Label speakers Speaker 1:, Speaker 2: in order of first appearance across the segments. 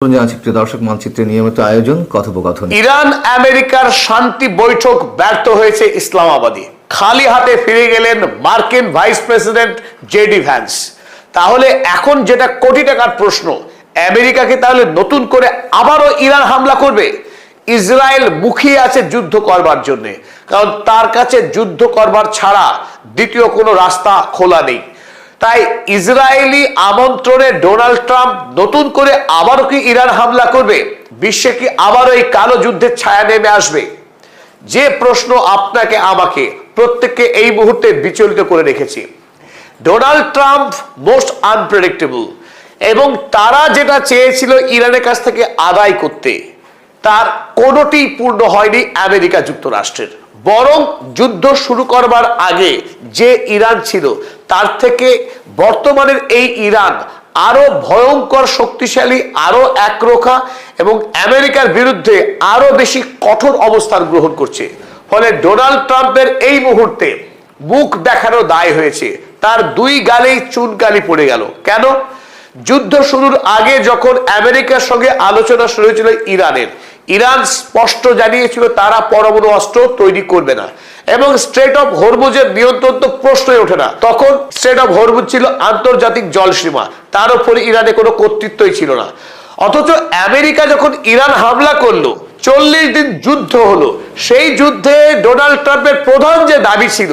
Speaker 1: দর্শক মানচিত্রে নিয়মিত আয়োজন কথোপকথন।
Speaker 2: ইরান আমেরিকার শান্তি বৈঠক ব্যর্থ হয়েছে ইসলামাবাদে। খালি হাতে ফিরে গেলেন মার্কিন ভাইস প্রেসিডেন্ট জেডি ভ্যান্স। তাহলে এখন যেটা কোটি টাকার প্রশ্ন, আমেরিকাকে তাহলে নতুন করে আবারও ইরান হামলা করবে? ইসরায়েল মুখিয়ে আছে যুদ্ধ করবার জন্য, কারণ তার কাছে যুদ্ধ করবার ছাড়া দ্বিতীয় কোনো রাস্তা খোলা নেই। তাই ইসরায়েলি আমন্ত্রণে ডোনাল্ড ট্রাম্প নতুন করে আবারও কি ইরান হামলা করবে? বিশ্বে কি আবারও এই কালো যুদ্ধের ছায়া নেমে আসবে? যে প্রশ্ন আপনাকে আমাকে প্রত্যেককে এই মুহূর্তে বিচলিত করে রেখেছে। ডোনাল্ড ট্রাম্প মোস্ট আনপ্রেডিক্টেবল, এবং তারা যেটা চেয়েছিল ইরানের কাছ থেকে আদায় করতে, তার কোনোটি পূর্ণ হয়নি আমেরিকা যুক্তরাষ্ট্রের। বরং যুদ্ধ শুরু করবার আগে যে ইরান ছিল তার থেকে বর্তমানের এই ইরান আরো ভয়ঙ্কর শক্তিশালী, আরো একরোখা এবং আমেরিকার বিরুদ্ধে আরো বেশি কঠোর অবস্থান গ্রহণ করছে। ফলে ডোনাল্ড ট্রাম্পের এই মুহূর্তে মুখ দেখানো দায় হয়েছে। তার দুই গালেই চুনকালি পড়ে গেল। কেন? যুদ্ধ শুরুর আগে যখন আমেরিকার সঙ্গে আলোচনা শুরু হয়েছিল ইরানের, ইরান স্পষ্ট জানিয়েছিল তারা পরমাণু অস্ত্র তৈরি করবে না, এবং স্ট্রেট অফ হরমুজের নিয়ন্ত্রণ তো প্রশ্নই ওঠে না। তখন স্ট্রেট অফ হরমুজ ছিল আন্তর্জাতিক জলসীমা, তার উপরে ইরানে কোনো কর্তৃত্বই ছিল না। অথচ আমেরিকা যখন ইরান হামলা করলো, 40 দিন যুদ্ধ হলো, সেই যুদ্ধে ডোনাল্ড ট্রাম্পের প্রধান যে দাবি ছিল,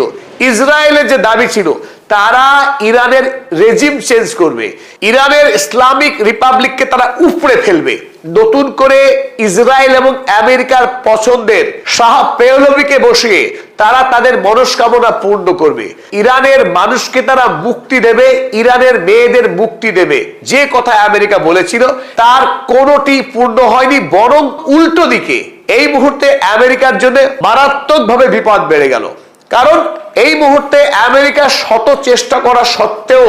Speaker 2: ইসরায়েলের যে দাবি ছিল, তারা ইরানের রেজিম চেঞ্জ করবে, ইরানের ইসলামিক রিপাবলিককে তারা উপড়ে ফেলবে, নতুন করে ইসরায়েল এবং আমেরিকার পছন্দের শাহ পেহলভিকে বসিয়ে তারা তাদের মনস্কামনা পূর্ণ করবে, ইরানের মানুষকে তারা মুক্তি দেবে, ইরানের মেয়েদের মুক্তি দেবে। যে কথা আমেরিকা বলেছিল তার কোনোটি পূর্ণ হয়নি, বরং উল্টো দিকে এই মুহূর্তে আমেরিকার জন্য মারাত্মকভাবে বিপদ বেড়ে গেল। কারণ এই মুহূর্তে আমেরিকা শত চেষ্টা করা সত্ত্বেও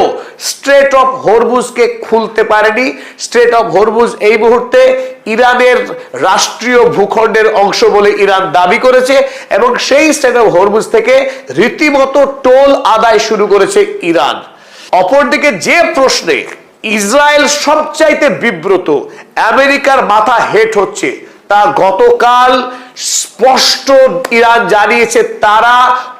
Speaker 2: স্ট্রেট অফ হরমুজকে খুলতে পারেনি। স্ট্রেট অফ হরমুজ এই মুহূর্তে ইরানের রাষ্ট্রীয় ভূখণ্ডের অংশ বলে ইরান দাবি করেছে, এবং সেই স্ট্রেট অফ হরমুজ থেকে রীতিমতো টোল আদায় শুরু করেছে ইরান। অপরদিকে যে প্রশ্নে ইসরায়েল সবচাইতে বিব্রত, আমেরিকার মাথা হেট হচ্ছে, তা গতকাল স্পষ্ট ইরান জানিয়েছে তারা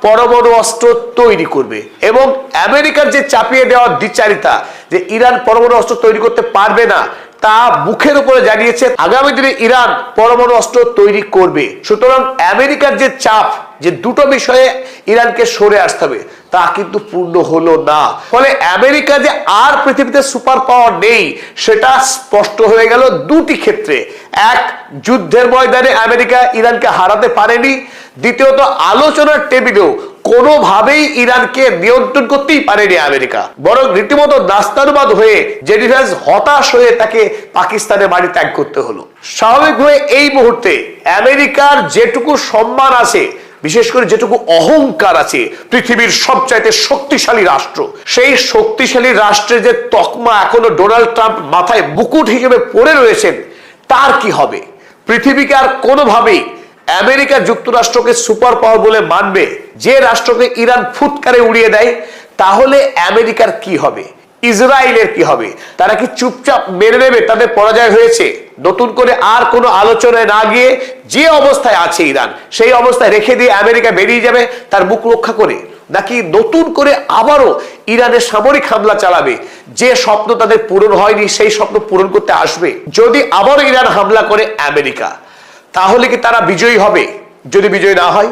Speaker 2: পরমাণু অস্ত্র তৈরি করবে, এবং আমেরিকার যে চাপিয়ে দেওয়ার দ্বিচারিতা যে ইরান পরমাণু অস্ত্র তৈরি করতে পারবে না, তা মুখের উপরে জানিয়েছে আগামী দিনে ইরান পরমাণু অস্ত্র তৈরি করবে। সুতরাং আমেরিকার যে চাপ, যে দুটো বিষয়ে ইরানকে সরে আসতে হবে, তা কিন্তু পূর্ণ হলো না। ফলে আমেরিকা যে আর পৃথিবীতে সুপার পাওয়ার নেই সেটা স্পষ্ট হয়ে গেল দুটি ক্ষেত্রে। এক, যুদ্ধের ময়দানে আমেরিকা ইরানকে হারাতে পারেনি। দ্বিতীয়ত, আলোচনার টেবিলেও কোনোভাবেই ইরানকে নিয়ন্ত্রণ করতেই পারেনি আমেরিকা, বরং রীতিমতো নাস্তানুবাদ হয়ে জেডি ভ্যান্স হতাশ হয়ে তাকে পাকিস্তানের বাড়ি ত্যাগ করতে হলো। স্বাভাবিকভাবে এই মুহূর্তে আমেরিকার যেটুকু সম্মান আছে, বিশেষ করে যেটুকু অহংকার আছে, পৃথিবীর সবচাইতে শক্তিশালী রাষ্ট্র, সেই শক্তিশালী রাষ্ট্রের যে তকমা এখনো ডোনাল্ড ট্রাম্প মাথায় মুকুট হিসেবে পড়ে রয়েছেন, তার কি হবে? পৃথিবীকে আর কোনোভাবেই আমেরিকা যুক্তরাষ্ট্রকে সুপার পাওয়ার বলে মানবে? যে রাষ্ট্রকে ইরান ফুৎকারে উড়িয়ে দেয়, তাহলে আমেরিকার কি হবে? ইসরায়েলের কি হবে? তারা কি চুপচাপ মেনে নেবে তাদের পরাজয় হয়েছে? নতুন করে আর কোনো আলোচনায় না গিয়ে যে অবস্থায় আছে ইরান, সেই অবস্থায় রেখে দিয়ে আমেরিকা বেরিয়ে যাবে তার মুখ রক্ষা করে? নাকি নতুন করে আবারও ইরানের সামরিক হামলা চালাবে? যে স্বপ্ন তাদের পূরণ হয়নি সেই স্বপ্ন পূরণ করতে আসবে। যদি আবারও ইরান হামলা করে আমেরিকা, তাহলে কি তারা বিজয়ী হবে? যদি বিজয়ী না হয়,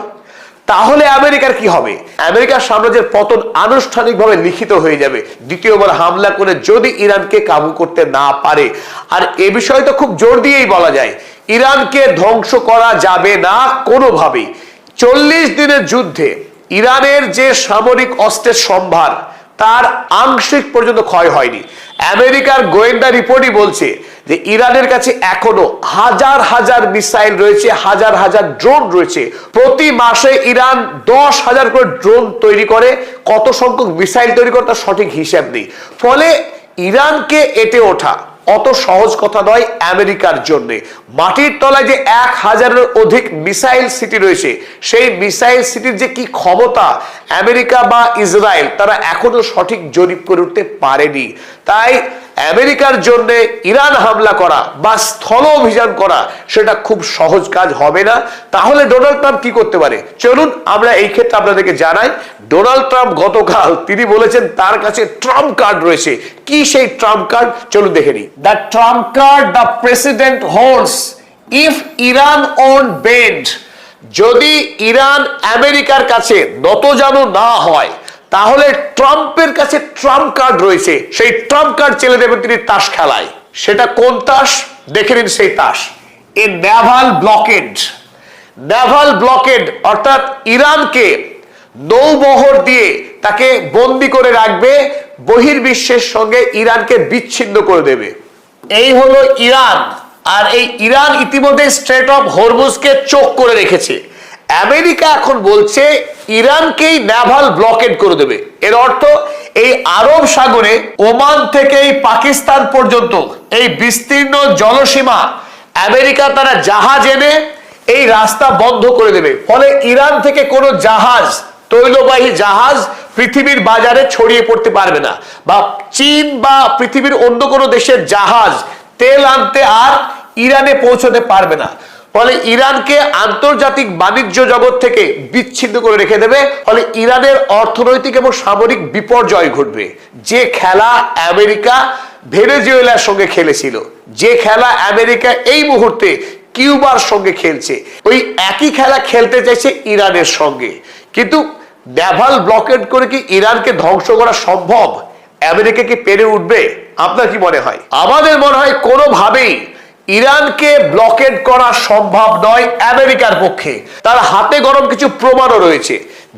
Speaker 2: তাহলে আমেরিকার কি হবে? আমেরিকার সাম্রাজ্যের পতন আনুষ্ঠানিকভাবে লিখিত হয়ে যাবে দ্বিতীয়বার হামলা করে যদি ইরানকে কাবু করতে না পারে। আর এ বিষয়ে তো খুব জোর দিয়েই বলা যায়, ইরানকে ধ্বংস করা যাবে না কোনোভাবেই। 40 দিনের যুদ্ধে ইরানের যে সামরিক অস্ত্রের সম্ভার, তার আংশিক পর্যন্ত ক্ষয় হয়নি। আমেরিকার গোয়েন্দা রিপোর্টই বলছে যে ইরানের কাছে এখনো হাজার হাজার মিসাইল রয়েছে, হাজার হাজার ড্রোন রয়েছে। প্রতি মাসে ইরান 10,000 করে ড্রোন তৈরি করে। কত সংখ্যক মিসাইল তৈরি করে তার সঠিক হিসাব নেই। ফলে ইরানকে এটে ওঠা অত সহজ কথা নয় আমেরিকার জন্য। মাটির তলায় যে 1000-এর অধিক মিসাইল সিটি রয়েছে, সেই মিসাইল সিটির যে কি ক্ষমতা আমেরিকা বা ইসরায়েল তারা এখনো সঠিক জরিপ করে উঠতে পারেনি। তাই আমেরিকার জন্য ইরান হামলা করা বা স্থল অভিযান করা সেটা খুব সহজ কাজ হবে না। তাহলে ডোনাল্ড ট্রাম্প কি করতে পারে, চলুন আমরা এই ক্ষেত্রে আপনাদেরকে জানাই। ডোনাল্ড ট্রাম্প গতকাল তিনি বলেছেন তার কাছে ট্রাম্প কার্ড রয়েছে। কি সেই ট্রাম্প কার্ড, চলুন দেখে নিই। The Trump card the president holds if Iran won't bend, যদি ইরান আমেরিকার কাছে নতজানু না হয় তাহলে ট্রাম্পের কাছে ট্রাম্প কার্ড রয়েছে, সেই ট্রাম্প কার্ড চেলে দেবেন তিনি তাস খেলায়। সেটা কোন তাস, দেখে নিন সেই তাস। এ নেভাল ব্লকেড, নেভাল ব্লকেড অর্থাৎ ইরানকে নৌবহর দিয়ে তাকে বন্দি করে রাখবে, বহির্বিশ্বের সঙ্গে ইরানকে বিচ্ছিন্ন করে দেবে। এই হলো ইরান। আর এই ইরান ইতিমধ্যে স্ট্রেট অফ হরমুজকে চোখ করে রেখেছে। আমেরিকা এখন বলছে ইরানকেই নেভাল ব্লকেড করে দেবে। এর অর্থ এই আরব সাগরে ওমান থেকে এই পাকিস্তান পর্যন্ত এই বিস্তীর্ণ জলসীমা আমেরিকা তারা জাহাজ এনে এই রাস্তা বন্ধ করে দেবে। ফলে ইরান থেকে কোনো জাহাজ, তৈলবাহী জাহাজ পৃথিবীর বাজারে ছড়িয়ে পড়তে পারবে না, বা চীন বা পৃথিবীর অন্য কোনো দেশের জাহাজ তেল আনতে আর ইরানে পৌঁছতে পারবে না। ফলে ইরানকে আন্তর্জাতিক বাণিজ্য জগৎ থেকে বিচ্ছিন্ন করে রেখে দেবে। ফলে ইরানের অর্থনৈতিক এবং সামরিক বিপর্যয় ঘটবে। যে খেলা আমেরিকা ভেনেজুয়েলার সঙ্গে খেলেছিল, যে খেলা আমেরিকা এই মুহূর্তে কিউবার সঙ্গে খেলছে, ওই একই খেলা খেলতে চাইছে ইরানের সঙ্গে। কিন্তু নেভাল ব্লকেড করে কি ইরানকে ধ্বংস করা সম্ভব? আমেরিকা কি পেরে উঠবে? আপনার কি মনে হয়? আমাদের মনে হয় কোনোভাবেই ইরানকে ব্লকেড করা সম্ভব নয় আমেরিকার পক্ষে। তার হাতে গরম কিছু প্রমাণও রয়েছে।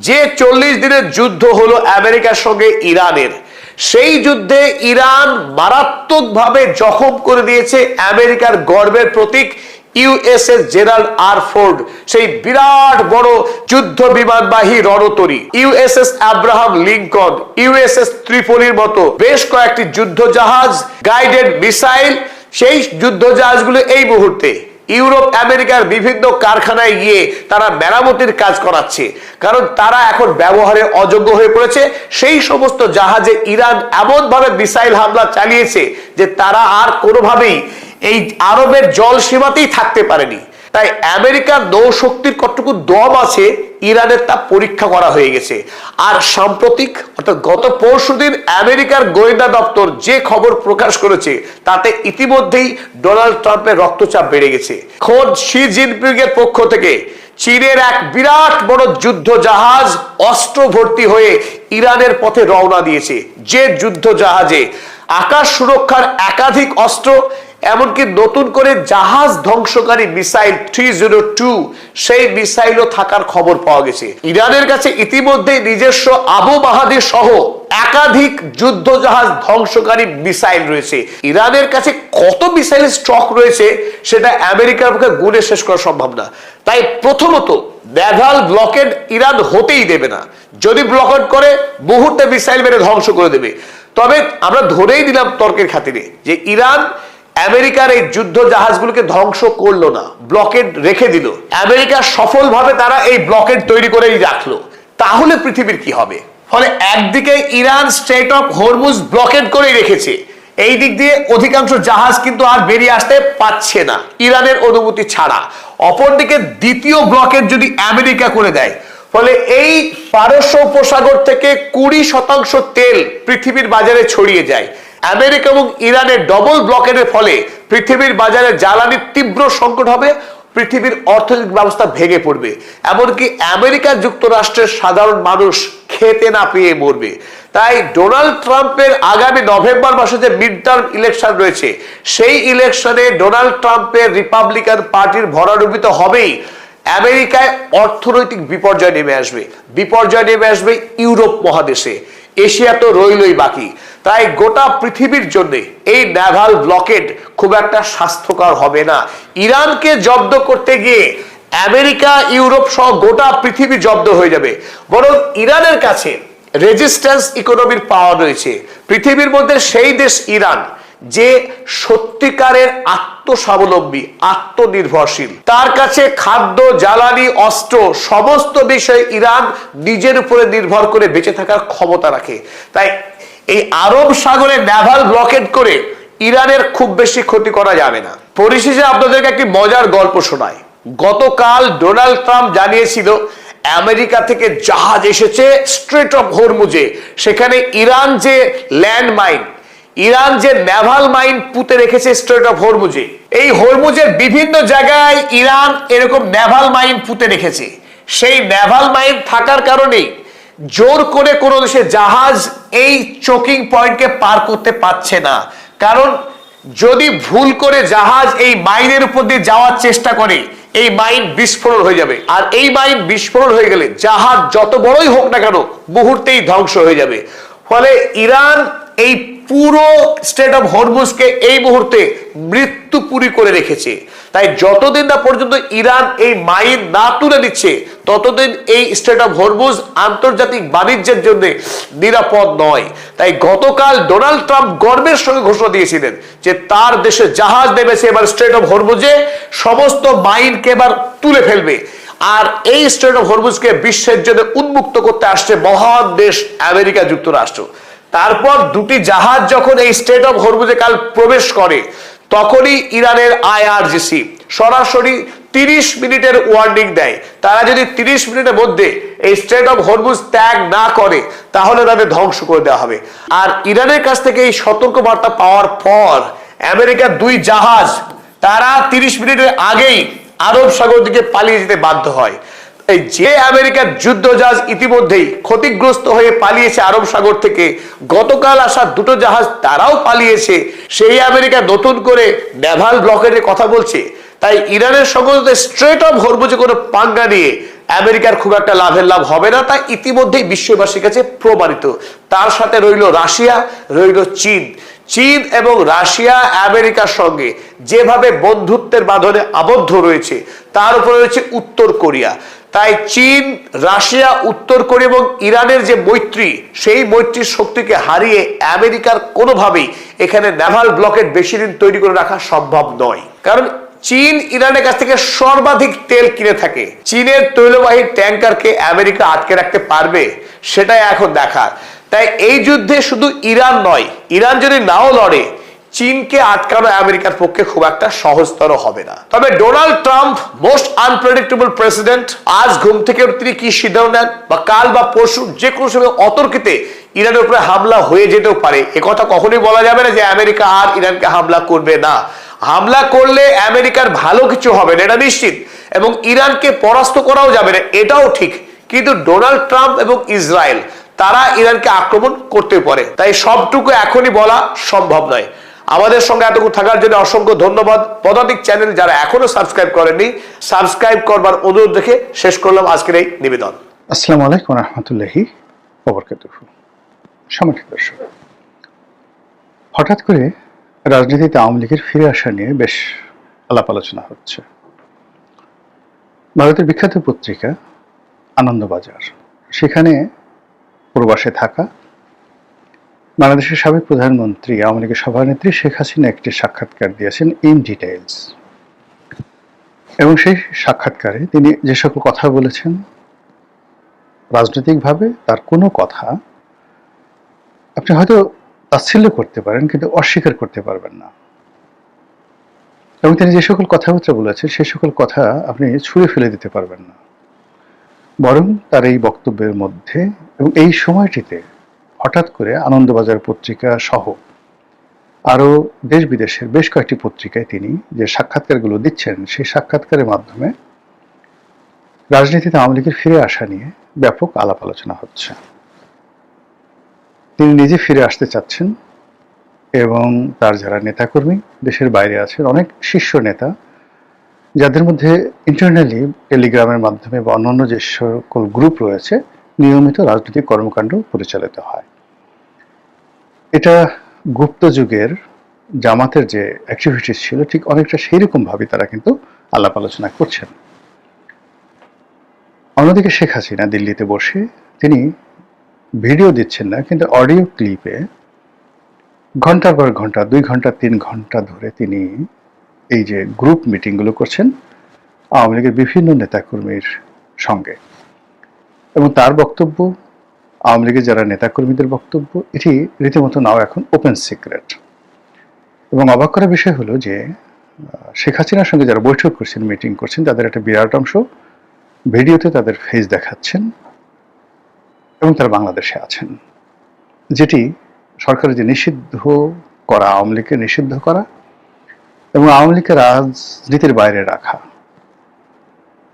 Speaker 2: যে 40 দিনের যুদ্ধ হলো আমেরিকার সঙ্গে ইরানের, সেই যুদ্ধে ইরান মারাত্মকভাবে জখম করে দিয়েছে আমেরিকার গর্বের প্রতীক ইউএসএস জেরাল্ড আর ফোর্ড, সেই বিরাট বড় যুদ্ধ বিমানবাহী রণতরী, ইউএসএস আব্রাহাম লিঙ্কন, ইউএসএস ত্রিপলির মতো বেশ কয়েকটি যুদ্ধ জাহাজ, গাইডেড মিসাইল। সেই যুদ্ধ জাহাজগুলো এই মুহূর্তে ইউরোপ আমেরিকার বিভিন্ন কারখানায় গিয়ে তারা মেরামতির কাজ করাচ্ছে, কারণ তারা এখন ব্যবহারে অযোগ্য হয়ে পড়েছে। সেই সমস্ত জাহাজে ইরান এমন ভাবে মিসাইল হামলা চালিয়েছে যে তারা আর কোনোভাবেই এই আরবের জল সীমাতেই থাকতে পারেনি। তাই আমেরিকার নৌশক্তির কতটুকু দম আছে ইরানের তা পরীক্ষা করা হয়ে গেছে। আর সাম্প্রতিক অর্থাৎ গত পরশুদিন আমেরিকার গোয়েন্দা দপ্তর যে খবর প্রকাশ করেছে তাতে ইতিমধ্যেই ডোনাল্ড ট্রাম্পের রক্তচাপ বেড়ে গেছে। খোদ শি জিনপিং এর পক্ষ থেকে চীনের এক বিরাট বড় যুদ্ধ জাহাজ অস্ত্র ভর্তি হয়ে ইরানের পথে রওনা দিয়েছে। যে যুদ্ধ জাহাজে আকাশ সুরক্ষার একাধিক অস্ত্র, এমনকি নতুন করে জাহাজ ধ্বংসকারী মিসাইল 302 সেই মিসাইলও থাকার খবর পাওয়া গেছে। ইরানের কাছে ইতিমধ্যে নিজস্ব আবু মাহাদি সহ একাধিক যুদ্ধ জাহাজ ধ্বংসকারী মিসাইল রয়েছে। ইরানের কাছে কত মিসাইলের স্টক রয়েছে সেটা আমেরিকার পক্ষে গুণে শেষ করা সম্ভব না। তাই প্রথমত নেভাল ব্লকেড ইরান হতেই দেবে না। যদি ব্লকেড করে মুহূর্তে মিসাইল মেরে ধ্বংস করে দেবে। তবে আমরা ধরেই দিলাম তর্কের খাতিরে যে ইরান আমেরিকার এই যুদ্ধ জাহাজগুলোকে ধ্বংস করলো না, ব্লকেড রেখে দিল। আমেরিকা সফলভাবে তারা এই ব্লকেড তৈরি করেই রাখলো। তাহলে পৃথিবীর কি হবে? ফলে একদিকে Iran strait of Hormuz blocked করেই রেখেছে, এই দিক দিয়ে অধিকাংশ জাহাজ কিন্তু আর বেরিয়ে আসতে পারছে না ইরানের অনুমতি ছাড়া। অপরদিকে দ্বিতীয় ব্লকেড যদি আমেরিকা করে দেয়, ফলে এই পারস্য উপসাগর থেকে 20% তেল পৃথিবীর বাজারে ছড়িয়ে যায়। আমেরিকা এবং ইরানের ডবল ব্লকেডের ফলে পৃথিবীর বাজারে জ্বালানির তীব্র সংকট হবে, পৃথিবীর অর্থনৈতিক ব্যবস্থা ভেঙে পড়বে, এমনকি আমেরিকা যুক্তরাষ্ট্রের সাধারণ মানুষ খেতে না পেয়ে মরবে। তাই ডোনাল্ড ট্রাম্পের আগামী নভেম্বর মাসে যে মিড টার্ম ইলেকশন রয়েছে, সেই ইলেকশনে ডোনাল্ড ট্রাম্পের রিপাবলিকান পার্টির ভরাডুবিত হবেই। আমেরিকায় অর্থনৈতিক বিপর্যয় নেমে আসবে, বিপর্যয় নেমে আসবে ইউরোপ মহাদেশে, এশিয়া তো রইলই বাকি। তাই গোটা পৃথিবীর জন্য এই নেভাল ব্লকেড খুব একটা স্বাস্থ্যকর হবে না। ইরানকে জব্দ করতে গিয়ে আমেরিকা, ইউরোপ সহ গোটা পৃথিবী জব্দ হয়ে যাবে। বরং ইরানের কাছে রেজিস্ট্যান্স ইকোনমির পাওয়ার রয়েছে। পৃথিবীর মধ্যে সেই দেশ ইরান যে সত্যিকারের আত্মস্বাবলম্বী, আত্মনির্ভরশীল। তার কাছে খাদ্য, জ্বালানি, অস্ত্র সমস্ত বিষয়ে ইরান নিজের উপরে নির্ভর করে বেঁচে থাকার ক্ষমতা রাখে। তাই এই আরব সাগরে নেভাল ব্লকেড করে ইরানের খুব বেশি ক্ষতি করা যাবে না। পরিশেষে আপনাদেরকে একটি মজার গল্প শোনায়। গতকাল ডোনাল্ড ট্রাম্প জানিয়েছিল আমেরিকা থেকে জাহাজ এসেছে স্ট্রেট অফ হরমুজে, সেখানে ইরান যে ল্যান্ড মাইন, ইরান যে নেভাল মাইন পুঁতে রেখেছে স্ট্রেট অফ হরমুজে। এই হরমুজের বিভিন্ন জায়গায় ইরান এরকম নেভাল মাইন পুঁতে রেখেছে। সেই নেভাল মাইন থাকার কারণে জোর করে কোনো দেশের জাহাজ এই চোকিং পয়েন্টকে পার করতে পারছে না। কারণ যদি ভুল করে জাহাজ এই মাইনের উপর দিয়ে যাওয়ার চেষ্টা করে, এই মাইন বিস্ফোরণ হয়ে যাবে। আর এই মাইন বিস্ফোরণ হয়ে গেলে জাহাজ যত বড়ই হোক না কেন মুহূর্তেই ধ্বংস হয়ে যাবে। ফলে ইরান এই পুরো স্ট্রেট অফ হরমুজকে এই মুহূর্তে মৃত্যুপুরী করে রেখেছে। তাই যতদিন না পর্যন্ত ইরান এই মাইন না তুলে দিচ্ছে, ততদিন এই স্ট্রেট অফ হরমুজ আন্তর্জাতিক বাণিজ্যের জন্য নিরাপদ নয়। তাই গতকাল ডোনাল্ড ট্রাম্প গর্বের সঙ্গে ঘোষণা দিয়েছিলেন যে তার দেশে জাহাজ নেমেছে এবার স্ট্রেট অফ হরমুজে, সমস্ত মাইনকে এবার তুলে ফেলবে। আর এই স্ট্রেট অফ হরমুজকে বিশ্বের জন্য উন্মুক্ত করতে আসছে মহান দেশ আমেরিকা যুক্তরাষ্ট্র। তারপর দুটি জাহাজ যখন এই স্ট্রেট অফ হরমুজে কাল প্রবেশ করে, তখনই ইরানের আইআরজিসি সরাসরি 30 মিনিটের ওয়ার্নিং দেয়। তারা যদি 30 মিনিটের মধ্যে এই স্ট্রেট অফ হরমুজ ত্যাগ না করে, তাহলে তাদের ধ্বংস করে দেওয়া হবে। আর ইরানের কাছ থেকে এই সতর্ক বার্তা পাওয়ার পর আমেরিকার দুই জাহাজ তারা 30 মিনিটের আগেই আরব সাগর দিকে পালিয়ে যেতে বাধ্য হয়। এই যে আমেরিকার যুদ্ধ জাহাজ ইতিমধ্যেই ক্ষতিগ্রস্ত হয়ে পালিয়েছে আরব সাগর থেকে, গতকাল আসা দুটো জাহাজ তারাও পালিয়েছে, সেই আমেরিকা নতুন করে নেভাল ব্লকেটের কথা বলছে। তাই ইরানের সঙ্গে স্ট্রেট অফ হরমুজে কোনো পাঙ্গা নিয়ে আমেরিকার খুব একটা লাভ হবে না, তাই ইতিমধ্যেই বিশ্ববাসীর কাছে প্রমাণিত। তার সাথে রইল রাশিয়া, রইল চীন। চীন এবং রাশিয়া আমেরিকার সঙ্গে যেভাবে বন্ধুত্বের বাঁধনে আবদ্ধ রয়েছে, তার উপরে রয়েছে উত্তর কোরিয়া। তাই চীন, রাশিয়া, উত্তর কোরিয়া এবং ইরানের যে মৈত্রী, সেই মৈত্রীর শক্তিকে হারিয়ে আমেরিকার কোনোভাবেই এখানে নেভাল ব্লকেট বেশি দিন তৈরি করে রাখা সম্ভব নয়। কারণ চীন ইরানের কাছ থেকে সর্বাধিক তেল কিনে থাকে। চীনের তৈলবাহী ট্যাঙ্কারকে আমেরিকা আটকে রাখতে পারবে, সেটাই এখন দেখার। তাই এই যুদ্ধে শুধু ইরান নয়, ইরান যদি নাও লড়ে, চীনকে আটকানো আমেরিকার পক্ষে খুব একটা সহজতর হবে না। তবে Donald Trump most unpredictable president. আজ ঘুম থেকে তিনি কি সিদ্ধান্ত নেন, বা কাল বা পরশু যে কোনো সময় অতর্কিতে ইরানের উপরে হামলা হয়ে যেতেও পারে। একথা কখনোই বলা যাবে না যে আমেরিকা আর ইরানকে হামলা করবে না। হামলা করলে আমেরিকার ভালো কিছু হবে না, এটা নিশ্চিত। এবং ইরানকে পরাস্ত করাও যাবে না, এটাও ঠিক। কিন্তু ডোনাল্ড ট্রাম্প এবং ইসরায়েল তারা ইরানকে আক্রমণ করতে পারে। তাই সবটুকু এখনই বলা সম্ভব নয়। আমাদের সঙ্গে এতক্ষণ থাকার জন্য অসংখ্য ধন্যবাদ। পদাতিক চ্যানেল যারা এখনো সাবস্ক্রাইব করেননি, সাবস্ক্রাইব করবার অনুরোধ রেখে শেষ করলাম আজকের এই নিবেদন।
Speaker 3: আসসালামু আলাইকুম ওয়া রাহমাতুল্লাহি ওয়া বারাকাতুহু। সম্মানিত দর্শক, হঠাৎ করে রাজনীতিতে আওয়ামী লীগের ফিরে আসা নিয়ে বেশ আলাপ আলোচনা হচ্ছে। ভারতের বিখ্যাত পত্রিকা আনন্দবাজার, সেখানে প্রবাসে থাকা বাংলাদেশের সাবেক প্রধানমন্ত্রী, আওয়ামী লীগের সভানেত্রী শেখ হাসিনা একটি সাক্ষাৎকার দিয়েছেন ইন ডিটেইলস। এবং সেই সাক্ষাৎকারে তিনি যে সকল কথা বলেছেন, রাজনৈতিকভাবে তার কোনো কথা আপনি হয়তো তাচ্ছিল্য করতে পারেন, কিন্তু অস্বীকার করতে পারবেন না। এবং তিনি যে সকল কথাবার্তা বলেছেন, সেই সকল কথা আপনি ছুঁড়ে ফেলে দিতে পারবেন না। বরং তার এই বক্তব্যের মধ্যে এবং এই সময়টিতে হঠাৎ করে আনন্দবাজার পত্রিকা সহ আরও দেশ বিদেশের বেশ কয়েকটি পত্রিকায় তিনি যে সাক্ষাৎকারগুলো দিচ্ছেন, সেই সাক্ষাৎকারের মাধ্যমে রাজনীতিতে আওয়ামী লীগের ফিরে আসা নিয়ে ব্যাপক আলাপ আলোচনা হচ্ছে। তিনি নিজে ফিরে আসতে চাচ্ছেন এবং তার যারা নেতাকর্মী দেশের বাইরে আছেন, অনেক শীর্ষ নেতা, যাদের মধ্যে ইন্টারনালি টেলিগ্রামের মাধ্যমে বা অন্যান্য যে সকল গ্রুপ রয়েছে, নিয়মিত রাজনৈতিক কর্মকাণ্ড পরিচালিত হয়। এটা গুপ্ত যুগের জামাতের যে অ্যাক্টিভিটিস ছিল, ঠিক অনেকটা সেই রকমভাবে তারা কিন্তু আলাপ আলোচনা করছেন। অন্যদিকে শেখ হাসিনা দিল্লিতে বসে তিনি ভিডিও দিচ্ছেন না, কিন্তু অডিও ক্লিপে ঘন্টার পর ঘন্টা, 2 ঘন্টা 3 ঘন্টা ধরে তিনি এই যে গ্রুপ মিটিংগুলো করছেন আওয়ামী লীগের বিভিন্ন নেতাকর্মীর সঙ্গে। এবং তার বক্তব্য, আওয়ামী লীগের যারা নেতাকর্মীদের বক্তব্য, এটি রীতিমতো নাও এখন ওপেন সিক্রেট। এবং অবাক করার বিষয় হলো যে শেখ হাসিনার সঙ্গে যারা বৈঠক করছেন, মিটিং করছেন, তাদের একটা বিরাট অংশ ভিডিওতে তাদের ফেস দেখাচ্ছেন এবং তারা বাংলাদেশে আছেন, যেটি সরকারের যে নিষিদ্ধ করা, আওয়ামী লীগকে নিষিদ্ধ করা এবং আওয়ামী লীগকে রাজনীতির বাইরে রাখা,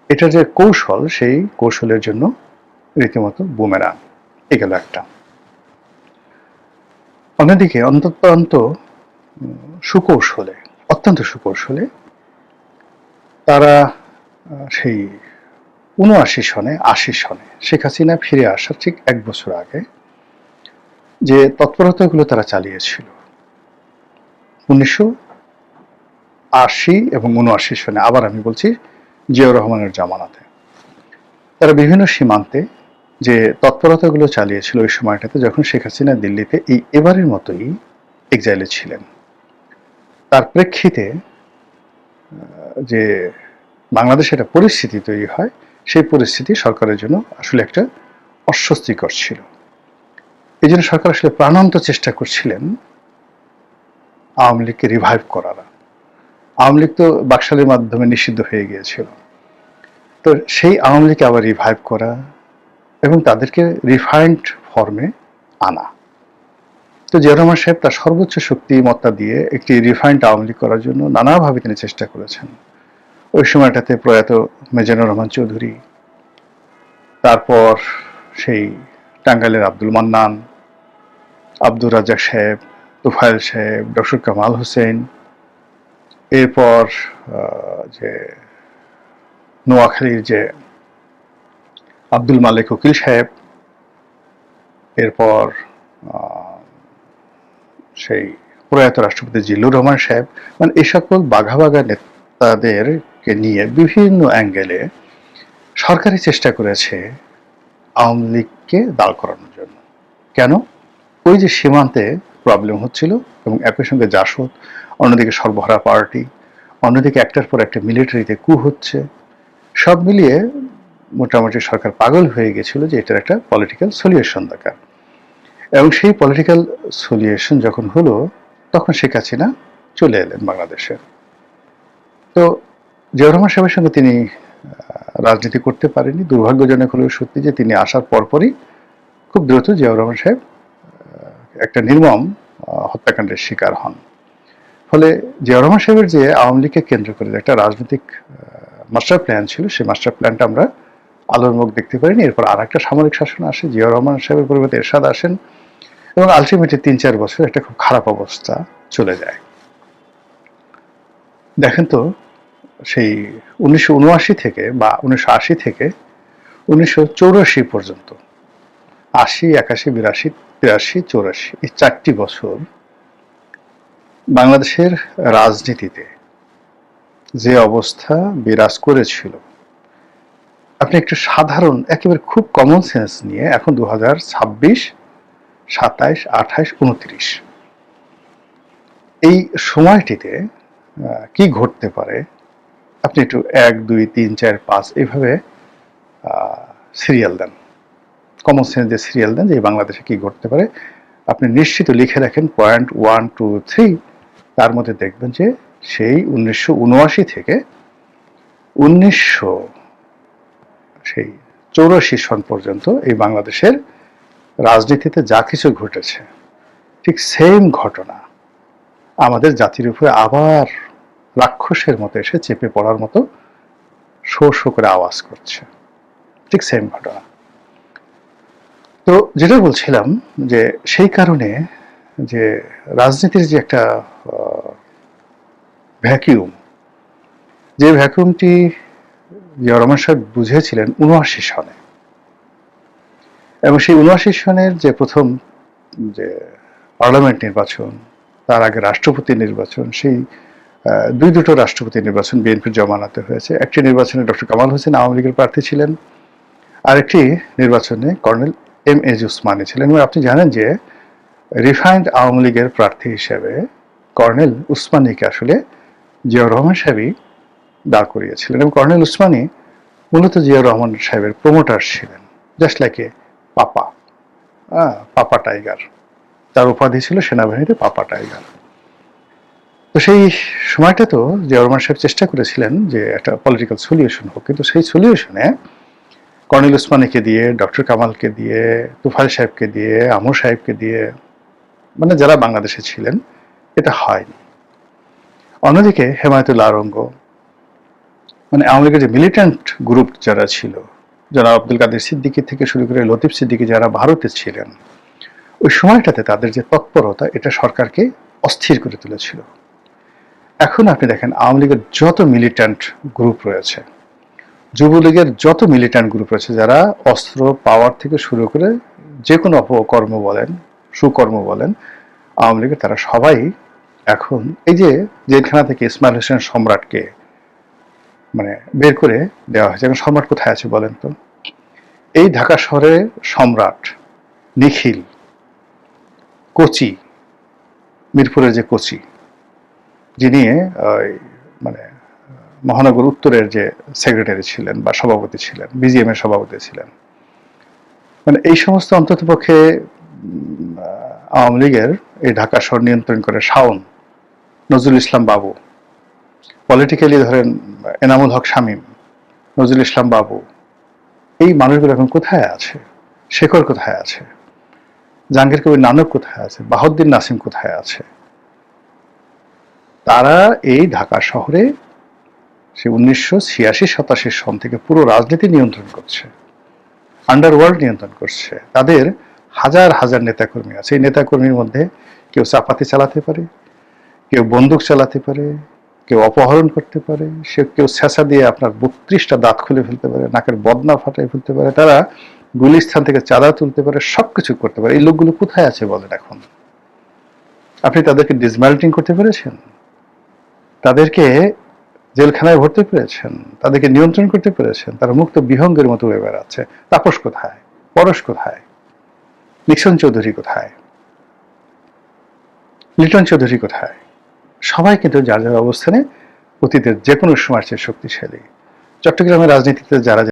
Speaker 3: এটার যে কৌশল, সেই কৌশলের জন্য রীতিমতো বুমেরাং এ গেল একটা। অন্যদিকে অত্যন্ত সুকৌশলে, অত্যন্ত সুকৌশলে তারা সেই ৭৯ সনে ৮০ সনে শেখ হাসিনা ফিরে আসার ঠিক ১ বছর আগে যে তৎপরতাগুলো তারা চালিয়েছিল ১৯৮০ এবং ৭৯ সনে, আবার আমি বলছি জিয়াউর রহমানের জামানাতে, তারা বিভিন্ন সীমান্তে যে তৎপরতাগুলো চালিয়েছিল ওই সময়টাতে, যখন শেখ হাসিনা দিল্লিতে এই এবারের মতোই এক্সাইলে ছিলেন, তার প্রেক্ষিতে যে বাংলাদেশে একটা পরিস্থিতি তৈরি হয়, সেই পরিস্থিতি সরকারের জন্য আসলে একটা অস্বস্তিকর ছিল। এই জন্য সরকার আসলে প্রাণান্ত চেষ্টা করছিলেন আওয়ামী লীগকে রিভাইভ করার। আওয়ামী লীগ তো বাকশালের মাধ্যমে নিষিদ্ধ হয়ে গিয়েছিল, তো সেই আওয়ামী লীগকে আবার রিভাইভ করা এবং তাদেরকে রিফাইন্ড ফর্মে আনা। তো জিয়াউর রহমান সাহেব তার সর্বোচ্চ শক্তিমত্তা দিয়ে একটি রিফাইন্ড আওয়ামী লীগ করার জন্য নানাভাবে তিনি চেষ্টা করেছেন। ওই সময়টাতে প্রয়াত মিজানুর রহমান চৌধুরী, তারপর সেই টাঙ্গাইলের আব্দুল মান্নান, আব্দুর রাজ্জাক সাহেব, তোফায়েল সাহেব, ডক্টর কামাল হোসেন, এরপর যে নোয়াখালীর যে আব্দুল মালিক উকিল সাহেব, এরপর সেই প্রয়াত রাষ্ট্রপতি জিল্লুর রহমান সাহেব, মানে এই সকল বাঘা বাঘা নেতাদেরকে নিয়ে বিভিন্ন অ্যাঙ্গেলে সরকারি চেষ্টা করেছে আওয়ামী লীগকে দাঁড় করানোর জন্য। কেন? ওই যে সীমান্তে প্রবলেম হচ্ছিল এবং একই সঙ্গে জাসদ, অন্যদিকে সর্বহারা পার্টি, অন্যদিকে একটার পর একটা মিলিটারিতে কু হচ্ছে, সব মিলিয়ে মোটামুটি সরকার পাগল হয়ে গেছিল যে এটার একটা পলিটিক্যাল সলিউশন দরকার। এবং সেই পলিটিক্যাল সলিউশন যখন হলো, তখন শেখ হাসিনা চলে এলেন বাংলাদেশে। তো জিয়াউর রহমান সাহেবের সঙ্গে তিনি রাজনীতি করতে পারেননি। দুর্ভাগ্যজনক হলেও সত্যি যে তিনি আসার পরপরই খুব দ্রুত জিয়াউর রহমান সাহেব একটা নির্মম হত্যাকাণ্ডের শিকার হন। ফলে জিয়াউর রহমান সাহেবের যে আওয়ামী লীগকে কেন্দ্র করে একটা রাজনৈতিক মাস্টার প্ল্যান ছিল, সেই মাস্টার প্ল্যানটা আমরা আলোর মুখ দেখতে পারিনি। এরপর আর একটা সামরিক শাসন আসে, জিয়াউর রহমান সাহেবের পরিবর্তে এরশাদ আসেন এবং আলটিমেটলি ৩-৪ বছর একটা খুব খারাপ অবস্থা চলে যায়। দেখেন তো, সেই ১৯৭৯ থেকে বা ১৯৮০ থেকে ১৯৮৪ পর্যন্ত, ৮০, ৮১, ৮২, ৮৩, ৮৪, এই ৪টি বছর বাংলাদেশের রাজনীতিতে যে অবস্থা বিরাজ করেছিল, আপনি একটু সাধারণ একেবারে খুব কমন সেন্স নিয়ে, এখন ২০২৬, ২৭, ২৮, ২৯, এই সময়টিতে কি ঘটতে পারে আপনি একটু ১, ২, ৩, ৪, ৫ এইভাবে সিরিয়াল দেন, কমন সেন্স দিয়ে সিরিয়াল দেন যে বাংলাদেশে কি ঘটতে পারে। আপনি নিশ্চিত লিখে রাখেন পয়েন্ট 1, 2, 3, তার মধ্যে দেখবেন যে সেই ১৯৭৯ থেকে ১৯৮৪ সন পর্যন্ত এই বাংলাদেশের রাজনীতিতে যা কিছু ঘটেছে, ঠিক সেম ঘটনা আমাদের জাতির উপরে আবার রাক্ষসের মতো এসে চেপে পড়ার মতো শো শো করে আওয়াজ করছে, ঠিক সেম ঘটনা। তো যেটা বলছিলাম যে সেই কারণে যে রাজনীতির যে একটা ভ্যাকিউম, যে ভ্যাকুয়ামটি জিয়াউর রহমান সাহেব বুঝেছিলেন ৭৯ সনে, এবং সেই ৭৯ সনের যে প্রথম যে পার্লামেন্ট নির্বাচন, তার আগে রাষ্ট্রপতি নির্বাচন, সেই দুটো রাষ্ট্রপতি নির্বাচন বিএনপির জমানাতে হয়েছে। একটি নির্বাচনে ডক্টর কামাল হোসেন আওয়ামী লীগের প্রার্থী ছিলেন, আরেকটি নির্বাচনে কর্নেল এম.এ. উসমানী ছিলেন। এবং আপনি জানেন যে রিফাইন্ড আওয়ামী লীগের প্রার্থী হিসেবে কর্নেল উসমানীকে আসলে জিয়াউর রহমান সাহেবই দাঁড় করিয়েছিলেন, এবং কর্নেল উসমানী মূলত জিয়াউর রহমান সাহেবের প্রমোটার ছিলেন, just like a papa, papa tiger, তার উপাধি ছিল সেনাবাহিনীতে পাপা টাইগার। তো সেই সময়টা তো জিয়াউর রহমান সাহেব চেষ্টা করেছিলেন যে একটা পলিটিক্যাল সলিউশন হোক, কিন্তু সেই সলিউশনে কর্নেল ওসমানীকে দিয়ে, ডক্টর কামালকে দিয়ে, তুফাইল সাহেবকে দিয়ে, আমর সাহেবকে দিয়ে, মানে যারা বাংলাদেশে ছিলেন, এটা হয়নি। অন্যদিকে হেমায়েতুল্লাহ আরঙ্গ, মানে আওয়ামী লীগের যে মিলিটেন্ট গ্রুপ যারা ছিল, যারা আব্দুল কাদের সিদ্দিকী থেকে শুরু করে লতিফ সিদ্দিকী যারা ভারতে ছিলেন, ওই সময়টাতে তাদের যে তৎপরতা, এটা সরকারকে অস্থির করে তুলেছিল। এখন আপনি দেখেন আওয়ামী লীগের যত মিলিটেন্ট গ্রুপ রয়েছে, যুবলীগের যত মিলিটেন্ট গ্রুপ রয়েছে, যারা অস্ত্র পাওয়ার থেকে শুরু করে যে কোনো অপকর্ম বলেন, সুকর্ম বলেন, আওয়ামী লীগের তারা সবাই এখন এই যে জেলখানা থেকে ইসমাইল হোসেন সম্রাটকে মানে বের করে দেওয়া হয়েছে। এখন সম্রাট কোথায় আছে বলেন তো? এই ঢাকা শহরে সম্রাট, নিখিল, কোচি, মিরপুরের যে কোচি, যিনি মানে মহানগর উত্তরের যে সেক্রেটারি ছিলেন বা সভাপতি ছিলেন, বিজিএম এর সভাপতি ছিলেন, মানে এই সমস্ত অন্ততপক্ষে আওয়ামী লীগের এই ঢাকা শহর নিয়ন্ত্রণ করে শাওন, নজরুল ইসলাম বাবু, পলিটিক্যালি ধরেন এনামুল হক শামীম, নজরুল ইসলাম বাবু, এই মানুষগুলো এখন কোথায় আছে? শেখর কোথায় আছে? জাহাঙ্গীর কবির নানক কোথায় আছে? বাহাউদ্দিন নাসিম কোথায় আছে? তারা এই ঢাকা শহরে সে 1986-87 সন থেকে পুরো রাজনীতি নিয়ন্ত্রণ করছে, আন্ডারওয়ার্ল্ড নিয়ন্ত্রণ করছে। তাদের হাজার হাজার নেতাকর্মী আছে। এই নেতাকর্মীর মধ্যে কেউ চাপাতি চালাতে পারে, কেউ বন্দুক চালাতে পারে, কেউ অপহরণ করতে পারে, সে কেউ ছেঁচা দিয়ে আপনার 32টা দাঁত খুলে ফেলতে পারে, নাকের বদনা ফাটাই ফেলতে পারে, তারা গুলিস্থান থেকে চাঁদা তুলতে পারে, সবকিছু করতে পারে। এই লোকগুলো কোথায় আছে বলেন এখন? আপনি তাদেরকে ডিসম্যান্টলিং করতে পেরেছেন? তাদেরকে জেলখানায় ভরতে পেরেছেন? তাদেরকে নিয়ন্ত্রণ করতে পেরেছেন? তারা মুক্ত বিহঙ্গের মতো উড়ে বেড়াচ্ছে। তাপস কোথায়? পরশ কোথায়? নিক্সন চৌধুরী কোথায়? লিটন চৌধুরী কোথায়? সবাই কিন্তু যার যার অবস্থানে অতীতের যে কোনো সময়ের চেয়ে শক্তিশালী। চট্টগ্রামের রাজনীতিতে যারা